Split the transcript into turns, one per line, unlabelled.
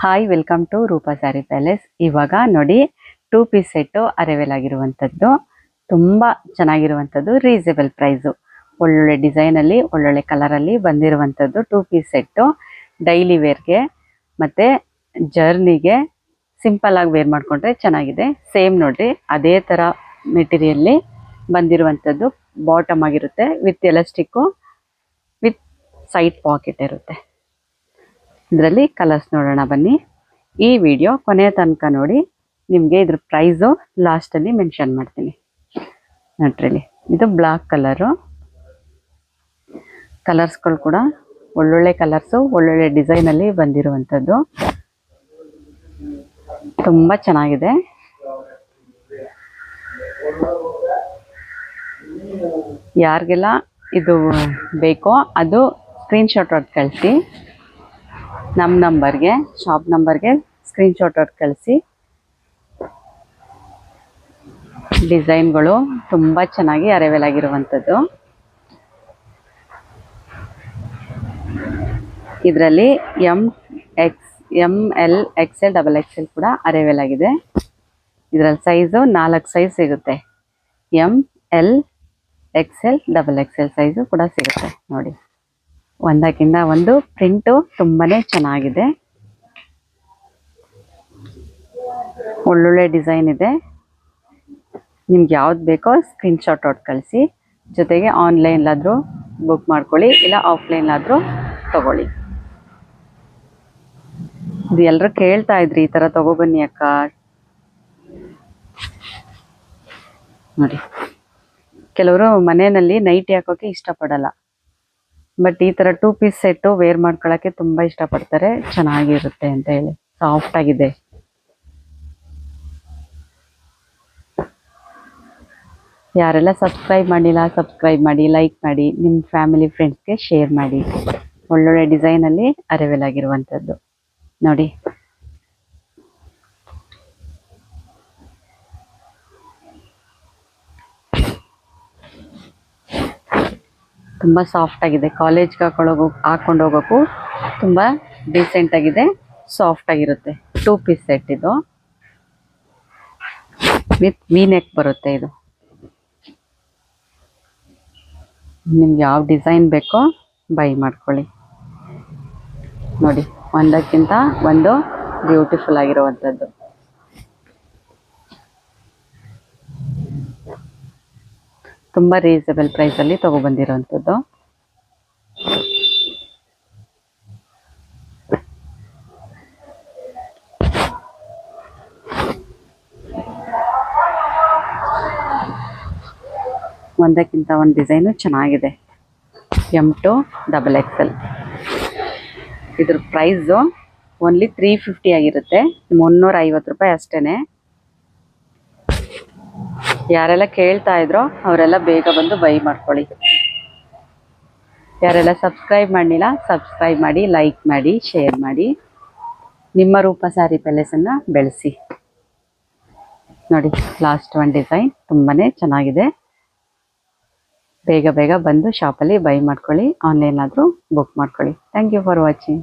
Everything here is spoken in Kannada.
Hi, welcome to Roopa sari palace. ಇವಾಗ ನೋಡಿ 2 ಪೀಸ್ ಸೆಟ್ಟು ಅರೈವಲ್ ಆಗಿರುವಂಥದ್ದು. ತುಂಬ ಚೆನ್ನಾಗಿರುವಂಥದ್ದು, ರೀಸನೇಬಲ್ ಪ್ರೈಸು, ಒಳ್ಳೊಳ್ಳೆ ಡಿಸೈನಲ್ಲಿ ಒಳ್ಳೊಳ್ಳೆ ಕಲರಲ್ಲಿ ಬಂದಿರುವಂಥದ್ದು 2 ಪೀಸ್ ಸೆಟ್ಟು. ಡೈಲಿ ವೇರ್ಗೆ ಮತ್ತು ಜರ್ನಿಗೆ ಸಿಂಪಲ್ಲಾಗಿ ವೇರ್ ಮಾಡಿಕೊಂಡ್ರೆ ಚೆನ್ನಾಗಿದೆ. ಸೇಮ್ ನೋಡಿರಿ, ಅದೇ ಥರ ಮೆಟೀರಿಯಲ್ಲಿ ಬಂದಿರುವಂಥದ್ದು. ಬಾಟಮ್ ಆಗಿರುತ್ತೆ with elastic, with side packet ಇರುತ್ತೆ. ಇದರಲ್ಲಿ ಕಲರ್ಸ್ ನೋಡೋಣ ಬನ್ನಿ. ಈ ವಿಡಿಯೋ ಕೊನೆಯ ತನಕ ನೋಡಿ, ನಿಮಗೆ ಇದ್ರ ಪ್ರೈಸು ಲಾಸ್ಟಲ್ಲಿ ಮೆನ್ಷನ್ ಮಾಡ್ತೀನಿ. ನೋಡ್ರಿ, ಇದು ಬ್ಲಾಕ್ ಕಲರು. ಕಲರ್ಸ್ಗಳು ಕೂಡ ಒಳ್ಳೊಳ್ಳೆ ಕಲರ್ಸು, ಒಳ್ಳೊಳ್ಳೆ ಡಿಸೈನಲ್ಲಿ ಬಂದಿರುವಂಥದ್ದು. ತುಂಬ ಚೆನ್ನಾಗಿದೆ. ಯಾರಿಗೆಲ್ಲ ಇದು ಬೇಕೋ ಅದು ಸ್ಕ್ರೀನ್ಶಾಟ್ ಹೊಡೆದು ಕಳಿಸಿ. ನಮ್ಮ ನಂಬರ್ಗೆ, ಶಾಪ್ ನಂಬರ್ಗೆ ಸ್ಕ್ರೀನ್ಶಾಟ್ ಹೊಡೆದು ಕಳಿಸಿ. ಡಿಸೈನ್ಗಳು ತುಂಬ ಚೆನ್ನಾಗಿ ಅರೈವಲ್ ಆಗಿರುವಂಥದ್ದು. ಇದರಲ್ಲಿ ML XL XXL ಕೂಡ ಅರೈವಲ್ ಆಗಿದೆ. ಇದರಲ್ಲಿ ಸೈಜು 4 ಸೈಜ್ ಸಿಗುತ್ತೆ. ML XL XXL ಸೈಜು ಕೂಡ ಸಿಗುತ್ತೆ. ನೋಡಿ, ಒಂದಕ್ಕಿಂತ ಒಂದು ಪ್ರಿಂಟು ತುಂಬಾ ಚೆನ್ನಾಗಿದೆ. ಒಳ್ಳೊಳ್ಳೆ ಡಿಸೈನ್ ಇದೆ. ನಿಮ್ಗೆ ಯಾವ್ದು ಬೇಕೋ ಸ್ಕ್ರೀನ್ಶಾಟ್ ಹೊಡೆದು ಕಳಿಸಿ. ಜೊತೆಗೆ ಆನ್ಲೈನ್ಲಾದರೂ ಬುಕ್ ಮಾಡ್ಕೊಳ್ಳಿ, ಇಲ್ಲ ಆಫ್ಲೈನ್ಲಾದರೂ ತಗೊಳ್ಳಿ. ಇದು ಎಲ್ಲರೂ ಕೇಳ್ತಾ ಇದ್ರಿ, ಈ ಥರ ತಗೊಬನ್ನಿ ಅಕ್ಕ. ನೋಡಿ, ಕೆಲವರು ಮನೆಯಲ್ಲಿ ನೈಟಿ ಹಾಕೋಕ್ಕೆ ಇಷ್ಟಪಡಲ್ಲ, ಬಟ್ ಈ ಥರ 2 ಪೀಸ್ ಸೆಟ್ಟು ವೇರ್ ಮಾಡ್ಕೊಳ್ಳೋಕ್ಕೆ ತುಂಬ ಇಷ್ಟಪಡ್ತಾರೆ. ಚೆನ್ನಾಗಿರುತ್ತೆ ಅಂತ ಹೇಳಿ, ಸಾಫ್ಟ್ ಆಗಿದೆ. ಯಾರೆಲ್ಲ ಸಬ್ಸ್ಕ್ರೈಬ್ ಮಾಡಿಲ್ಲ, ಸಬ್ಸ್ಕ್ರೈಬ್ ಮಾಡಿ, ಲೈಕ್ ಮಾಡಿ, ನಿಮ್ಮ ಫ್ಯಾಮಿಲಿ ಫ್ರೆಂಡ್ಸ್ಗೆ ಶೇರ್ ಮಾಡಿ. ಒಳ್ಳೊಳ್ಳೆ ಡಿಸೈನಲ್ಲಿ ಅರೈವಲ್ ಆಗಿರುವಂಥದ್ದು ನೋಡಿ. ತುಂಬ ಸಾಫ್ಟ್ ಆಗಿದೆ. ಕಾಲೇಜ್ಗೆ ಹಾಕೊಂಡು ಹೋಗೋಕ್ಕೂ ತುಂಬ ಡೀಸೆಂಟ್ ಆಗಿದೆ, ಸಾಫ್ಟ್ ಆಗಿರುತ್ತೆ. 2 ಪೀಸ್ ಸೆಟ್ ಇದು, ವಿತ್ ವಿ ನೆಕ್ ಬರುತ್ತೆ. ಇದು ನಿಮ್ಗೆ ಯಾವ ಡಿಸೈನ್ ಬೇಕೋ ಬೈ ಮಾಡ್ಕೊಳ್ಳಿ. ನೋಡಿ, ಒಂದಕ್ಕಿಂತ ಒಂದು ಬ್ಯೂಟಿಫುಲ್ ಆಗಿರುವಂಥದ್ದು. ತುಂಬ ರೀಸನೇಬಲ್ ಪ್ರೈಸಲ್ಲಿ ತೊಗೊಬಂದಿರೋವಂಥದ್ದು. ಒಂದಕ್ಕಿಂತ ಒಂದು ಡಿಸೈನು ಚೆನ್ನಾಗಿದೆ. M2 XXL. ಇದ್ರ ಪ್ರೈಸು ಓನ್ಲಿ 350 ಆಗಿರುತ್ತೆ, 350 ರೂಪಾಯಿ ಅಷ್ಟೇ. ಯಾರೆಲ್ಲ ಕೇಳ್ತಾ ಇದ್ರೋ ಅವರೆಲ್ಲ ಬೇಗ ಬಂದು ಬೈ ಮಾಡ್ಕೊಳ್ಳಿ. ಯಾರೆಲ್ಲ ಸಬ್ಸ್ಕ್ರೈಬ್ ಮಾಡಿಲ್ಲ, ಸಬ್ಸ್ಕ್ರೈಬ್ ಮಾಡಿ, ಲೈಕ್ ಮಾಡಿ, ಶೇರ್ ಮಾಡಿ. ನಿಮ್ಮ ರೂಪಾ ಸ್ಯಾರಿ ಪ್ಯಾಲೇಸನ್ನು ಬೆಳೆಸಿ. ನೋಡಿ, ಲಾಸ್ಟ್ ಒಂದು ಡಿಸೈನ್ ತುಂಬಾ ಚೆನ್ನಾಗಿದೆ. ಬೇಗ ಬಂದು ಶಾಪಲ್ಲಿ ಬೈ ಮಾಡ್ಕೊಳ್ಳಿ, ಆನ್ಲೈನ್ ಆದರೂ ಬುಕ್ ಮಾಡ್ಕೊಳ್ಳಿ. Thank you for watching.